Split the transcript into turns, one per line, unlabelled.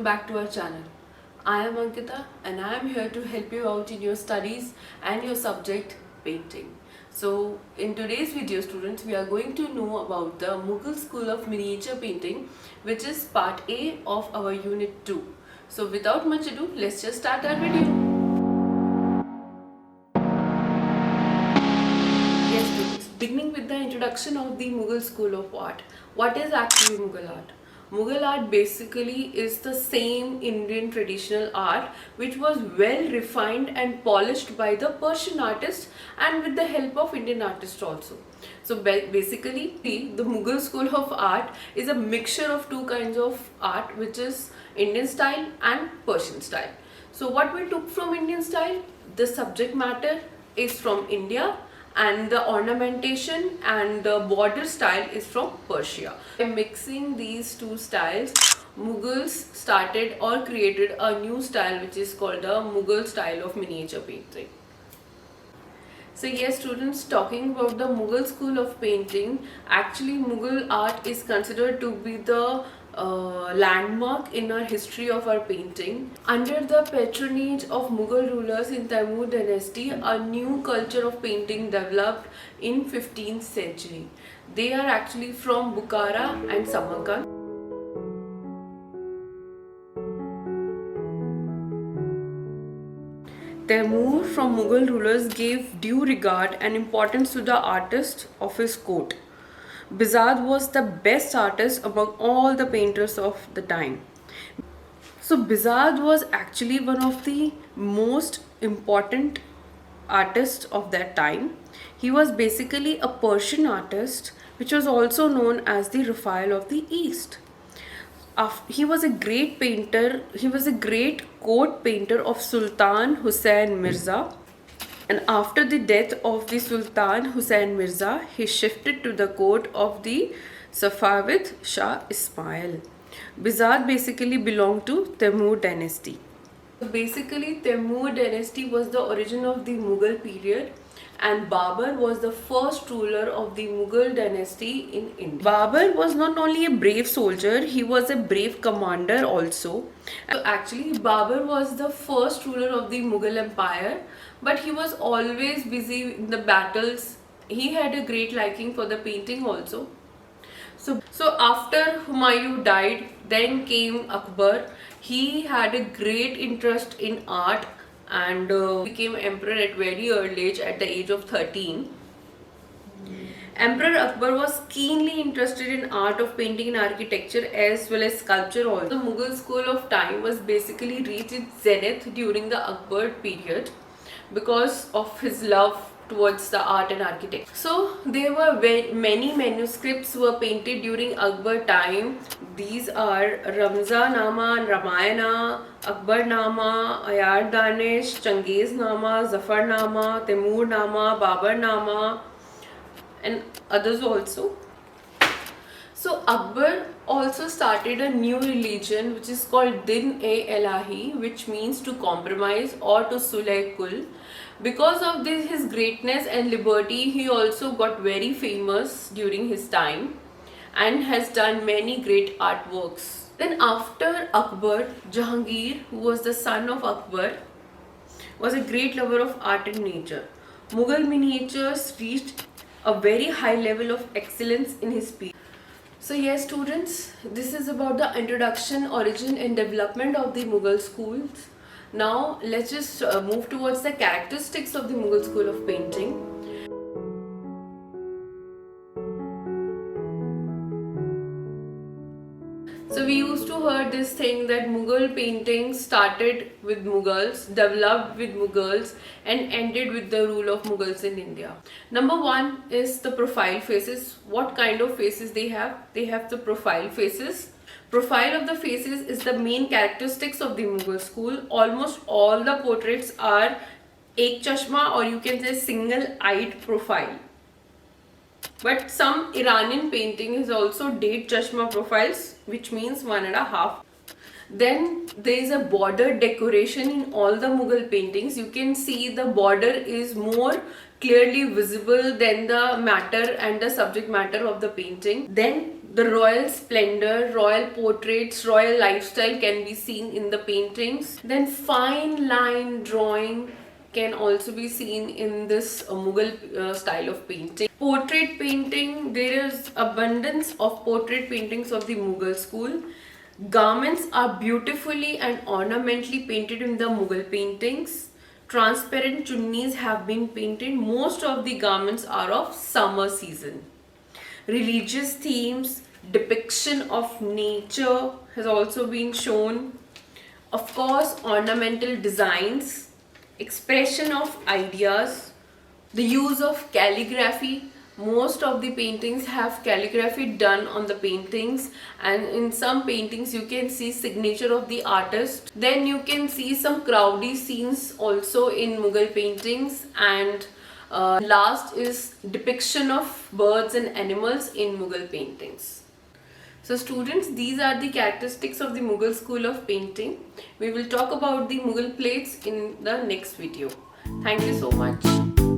back to our channel. I am Ankita and I am here to help you out in your studies and your subject painting. So in today's video students, we are going to know about the Mughal School of Miniature Painting, which is part A of our unit 2. So without much ado, let's just start our video. Yes students, beginning with the introduction of the Mughal School of Art. What is actually Mughal art? Mughal art basically is the same Indian traditional art which was well refined and polished by the Persian artists and with the help of Indian artists also. So basically the Mughal school of art is a mixture of two kinds of art, which is Indian style and Persian style. So what we took from Indian style, the subject matter is from India and the ornamentation and the border style is from Persia. By mixing these two styles, Mughals started or created a new style which is called the Mughal style of miniature painting. So yes students, talking about the Mughal school of painting, actually Mughal art is considered to be the landmark in our history of our painting. Under the patronage of Mughal rulers in Taimur dynasty, a new culture of painting developed in 15th century. They are actually from Bukhara and Samarkand. Taimur from Mughal rulers gave due regard and importance to the artist of his court. Bizad was the best artist among all the painters of the time. So Bizad was actually one of the most important artists of that time. He was basically a Persian artist which was also known as the Raphael of the East. He was a great painter, he was a great court painter of Sultan Hussain Mirza. And after the death of the Sultan Hussain Mirza, he shifted to the court of the Safavid Shah Ismail. Bizad basically belonged to Taimur dynasty. Basically, Taimur dynasty was the origin of the Mughal period, and Babur was the first ruler of the Mughal dynasty in India. Babur was not only a brave soldier, he was a brave commander also. So actually, Babur was the first ruler of the Mughal empire, but he was always busy in the battles. He had a great liking for the painting also. So after Humayun died, then came Akbar. He had a great interest in art and became emperor at very early age, at the age of 13. Emperor Akbar was keenly interested in art of painting and architecture as well as sculpture also. The Mughal school of time was basically reached its zenith during the Akbar period because of his love towards the art and architecture. So there were many manuscripts were painted during Akbar time. These are Ramza Nama and Ramayana, Akbar Nama, Ayar Danish, Changiz Nama, Zafar Nama, Taimur Nama, Babur Nama and others also. So Akbar also started a new religion which is called Din-e-Ilahi, which means to compromise or to sulh kul. Because of this, his greatness and liberty, he also got very famous during his time and has done many great artworks. Then after Akbar, Jahangir, who was the son of Akbar, was a great lover of art and nature. Mughal miniatures reached a very high level of excellence in his period. So yes students, this is about the introduction, origin and development of the Mughal schools. Now let's just move towards the characteristics of the Mughal school of painting. So we used to hear this thing that Mughal painting started with Mughals, developed with Mughals and ended with the rule of Mughals in India. Number one is the profile faces. What kind of faces they have? They have the profile faces. Profile of the faces is the main characteristics of the Mughal school. Almost all the portraits are ek chashma, or you can say single-eyed profile. But some Iranian painting is also date chashma profiles, which means 1.5. Then there is a border decoration in all the Mughal paintings. You can see the border is more clearly visible than the matter and the subject matter of the painting. Then The royal splendor, royal portraits, royal lifestyle can be seen in the paintings. Then fine line drawing can also be seen in this Mughal style of painting. Portrait painting, there is abundance of portrait paintings of the Mughal school. Garments are beautifully and ornamentally painted in the Mughal paintings. Transparent chunnis have been painted. Most of the garments are of summer season. Religious themes, depiction of nature has also been shown. Of course, ornamental designs, expression of ideas, the use of calligraphy. Most of the paintings have calligraphy done on the paintings, and in some paintings you can see signature of the artist. Then you can see some crowdy scenes also in Mughal paintings, and last is depiction of birds and animals in Mughal paintings. So students, these are the characteristics of the Mughal school of painting. We will talk about the Mughal plates in the next video. Thank you so much.